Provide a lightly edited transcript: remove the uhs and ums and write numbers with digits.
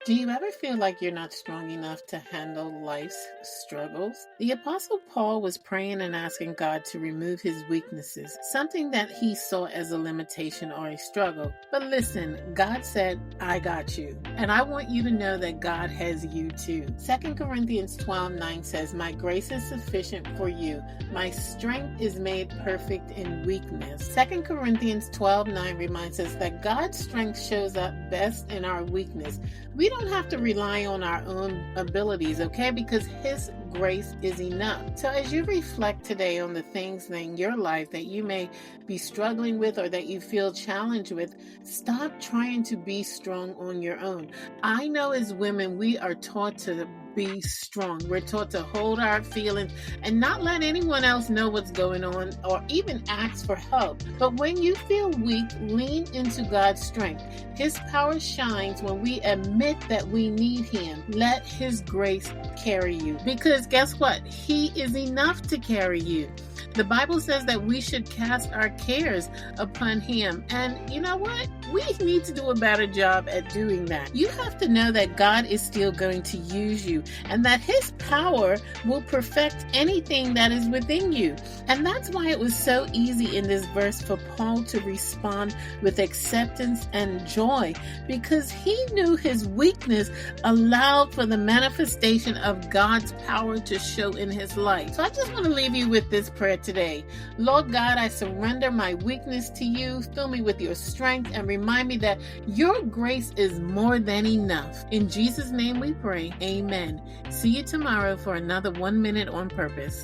Do you ever feel like you're not strong enough to handle life's struggles? The Apostle Paul was praying and asking God to remove his weaknesses, something that he saw as a limitation or a struggle. But listen, God said, I got you. And I want you to know that God has you too. 2 Corinthians 12:9 says, My grace is sufficient for you. My strength is made perfect in weakness. 2 Corinthians 12:9 reminds us that God's strength shows up best in our weakness. We don't have to rely on our own abilities, okay? Because His grace is enough. So as you reflect today on the things in your life that you may be struggling with or that you feel challenged with, stop trying to be strong on your own. I know as women, we are taught to be strong. We're taught to hold our feelings and not let anyone else know what's going on or even ask for help. But when you feel weak, lean into God's strength. His power shines when we admit that we need Him. Let His grace carry you. Because guess what? He is enough to carry you. The Bible says that we should cast our cares upon Him. And you know what? We need to do a better job at doing that. You have to know that God is still going to use you and that His power will perfect anything that is within you. And that's why it was so easy in this verse for Paul to respond with acceptance and joy, because he knew his weakness allowed for the manifestation of God's power to show in his life. So I just want to leave you with this prayer today. Lord God, I surrender my weakness to you. Fill me with your strength and remind me that your grace is more than enough. In Jesus' name we pray. Amen. See you tomorrow for another 1 Minute on Purpose.